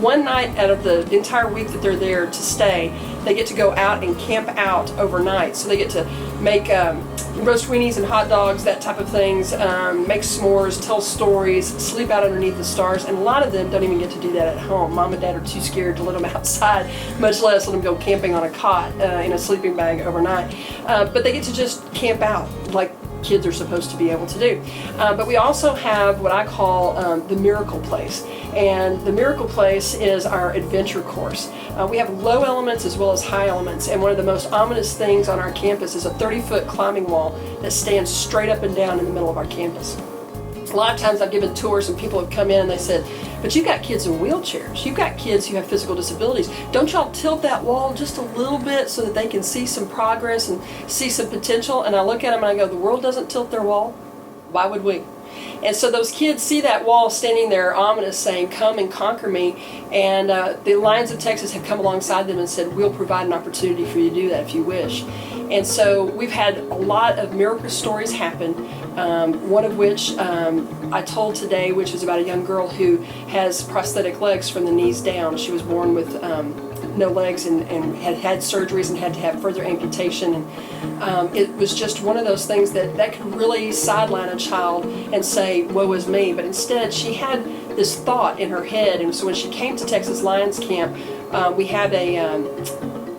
one night out of the entire week that they're there to stay, they get to go out and camp out overnight. So they get to make roast weenies and hot dogs, that type of things, make s'mores, tell stories, sleep out underneath the stars, and a lot of them don't even get to do that at home. Mom and Dad are too scared to let them outside, much less let them go camping on a cot in a sleeping bag overnight. But they get to just camp out like kids are supposed to be able to do. But we also have what I call the Miracle Place. And the Miracle Place is our adventure course. We have low elements as well as high elements, and one of the most ominous things on our campus is a 30-foot climbing wall that stands straight up and down in the middle of our campus. A lot of times I've given tours and people have come in and they said, but you've got kids in wheelchairs, you've got kids who have physical disabilities. Don't y'all tilt that wall just a little bit so that they can see some progress and see some potential? And I look at them and I go, the world doesn't tilt their wall? Why would we? And so those kids see that wall standing there ominous saying, come and conquer me. And the Lions of Texas have come alongside them and said, we'll provide an opportunity for you to do that if you wish. And so we've had a lot of miracle stories happen, one of which I told today, which is about a young girl who has prosthetic legs from the knees down. She was born with no legs and had had surgeries and had to have further amputation. And it was just one of those things that could really sideline a child and say, woe is me. But instead, she had this thought in her head. And so when she came to Texas Lions Camp, we had a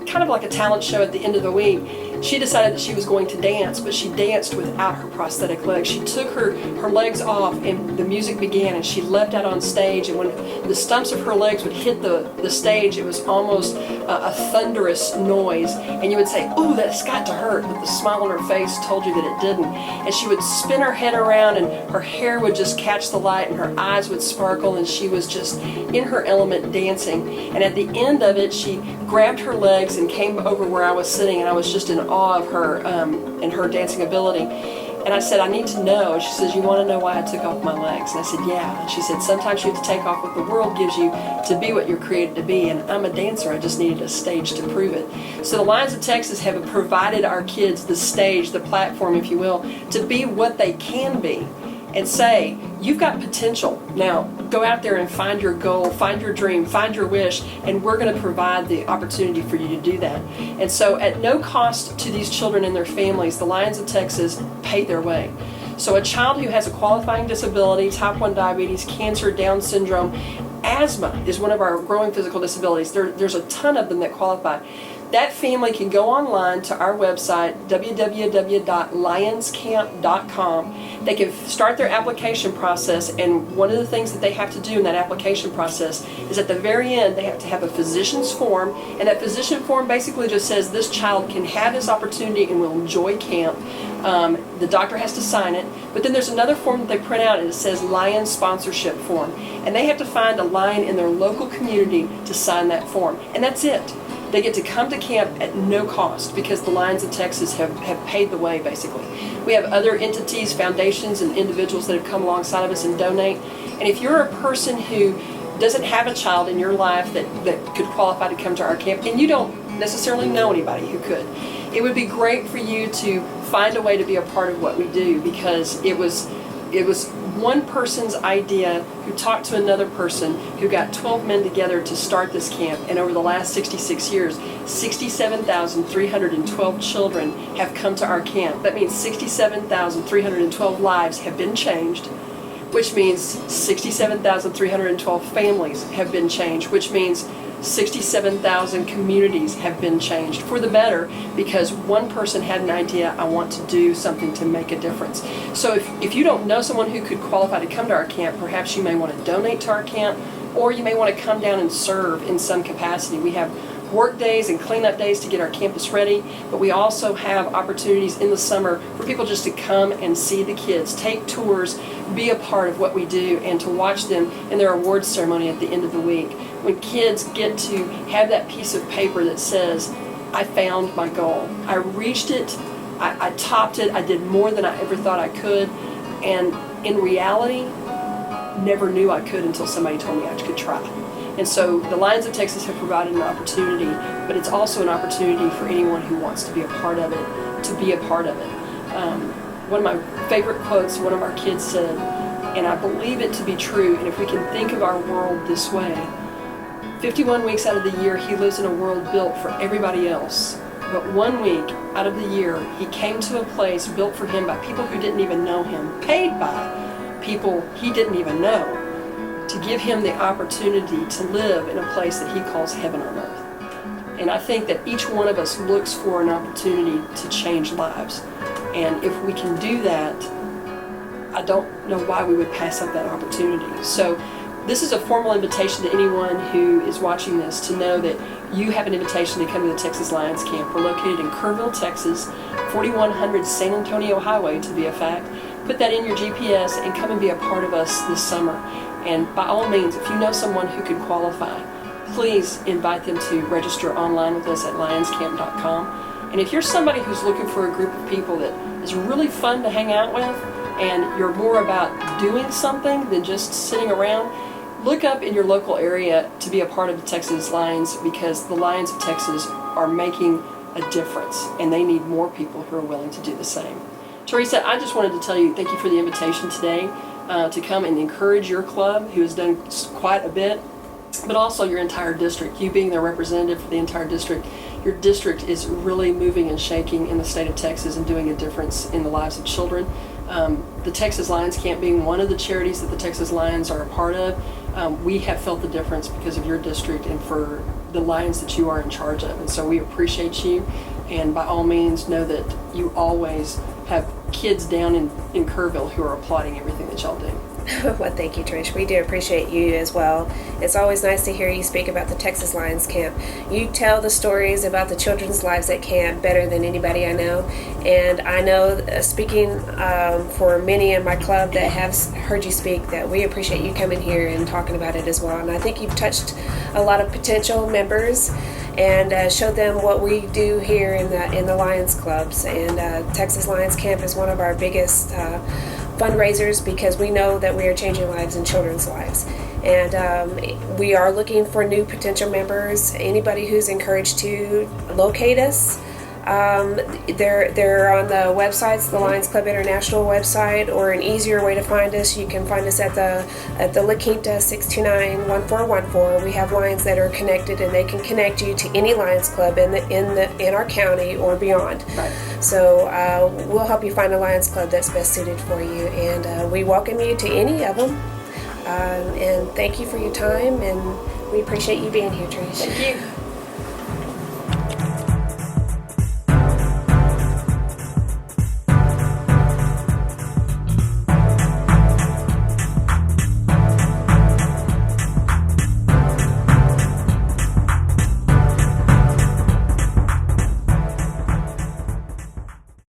kind of like a talent show at the end of the week. She decided that she was going to dance, but she danced without her prosthetic legs. She took her legs off and the music began and she leapt out on stage, and when the stumps of her legs would hit the stage, it was almost a thunderous noise, and you would say, ooh, that's got to hurt, but the smile on her face told you that it didn't. And she would spin her head around and her hair would just catch the light and her eyes would sparkle, and she was just in her element dancing. And at the end of it, she grabbed her legs and came over where I was sitting, and I was just in awe of her and her dancing ability. And I said, I need to know. And she says, you want to know why I took off my legs? And I said, yeah. And she said, sometimes you have to take off what the world gives you to be what you're created to be. And I'm a dancer. I just needed a stage to prove it. So the Lions of Texas have provided our kids the stage, the platform, if you will, to be what they can be and say, you've got potential. Now, go out there and find your goal, find your dream, find your wish, and we're going to provide the opportunity for you to do that. And so at no cost to these children and their families, the Lions of Texas paid their way. So a child who has a qualifying disability, type 1 diabetes, cancer, Down syndrome, asthma is one of our growing physical disabilities. There's a ton of them that qualify. That family can go online to our website, www.lionscamp.com. They can start their application process, and one of the things that they have to do in that application process is at the very end, they have to have a physician's form, and that physician form basically just says this child can have this opportunity and will enjoy camp. The doctor has to sign it, but then there's another form that they print out and it says Lion Sponsorship Form, and they have to find a Lion in their local community to sign that form, and that's it. They get to come to camp at no cost because the Lions of Texas have paid the way, basically. We have other entities, foundations, and individuals that have come alongside of us and donate. And if you're a person who doesn't have a child in your life that could qualify to come to our camp, and you don't necessarily know anybody who could, it would be great for you to find a way to be a part of what we do, because it was one person's idea who talked to another person who got 12 men together to start this camp, and over the last 66 years, 67,312 children have come to our camp. That means 67,312 lives have been changed, which means 67,312 families have been changed, which means 67,000 communities have been changed for the better, because one person had an idea, I want to do something to make a difference. So if you don't know someone who could qualify to come to our camp, perhaps you may want to donate to our camp, or you may want to come down and serve in some capacity. We have work days and cleanup days to get our campus ready, but we also have opportunities in the summer for people just to come and see the kids, take tours, be a part of what we do, and to watch them in their awards ceremony at the end of the week. When kids get to have that piece of paper that says, I found my goal, I reached it, I topped it, I did more than I ever thought I could, and in reality, never knew I could until somebody told me I could try. And so the Lions of Texas have provided an opportunity, but it's also an opportunity for anyone who wants to be a part of it, to be a part of it. One of my favorite quotes one of our kids said, and I believe it to be true, and if we can think of our world this way, 51 weeks out of the year, he lives in a world built for everybody else. But 1 week out of the year, he came to a place built for him by people who didn't even know him, paid by people he didn't even know, to give him the opportunity to live in a place that he calls heaven on earth. And I think that each one of us looks for an opportunity to change lives. And if we can do that, I don't know why we would pass up that opportunity. So this is a formal invitation to anyone who is watching this to know that you have an invitation to come to the Texas Lions Camp. We're located in Kerrville, Texas, 4100 San Antonio Highway to be a fact. Put that in your GPS and come and be a part of us this summer. And by all means, if you know someone who could qualify, please invite them to register online with us at lionscamp.com. And if you're somebody who's looking for a group of people that is really fun to hang out with, and you're more about doing something than just sitting around, look up in your local area to be a part of the Texas Lions, because the Lions of Texas are making a difference, and they need more people who are willing to do the same. Teresa, I just wanted to tell you thank you for the invitation today to come and encourage your club, who has done quite a bit, but also your entire district. You being the representative for the entire district, your district is really moving and shaking in the state of Texas and doing a difference in the lives of children. The Texas Lions Camp being one of the charities that the Texas Lions are a part of, we have felt the difference because of your district and for the Lions that you are in charge of. And so we appreciate you, and by all means know that you always have kids down in Kerrville who are applauding everything that y'all do. Well, thank you, Trish. We do appreciate you as well. It's always nice to hear you speak about the Texas Lions Camp. You tell the stories about the children's lives at camp better than anybody I know. And I know, speaking for many in my club that have heard you speak, that we appreciate you coming here and talking about it as well. And I think you've touched a lot of potential members and showed them what we do here in the Lions Clubs. And Texas Lions Camp is one of our biggest fundraisers, because we know that we are changing lives and children's lives. And we are looking for new potential members. Anybody who's encouraged to locate us, they're on the websites, the Lions Club International website, or an easier way to find us, you can find us at the La Quinta, 629-1414. We have lines that are connected, and they can connect you to any Lions Club in our county or beyond. Right. So we'll help you find a Lions Club that's best suited for you, and we welcome you to any of them. And thank you for your time, and we appreciate you being here, Trish. Thank you.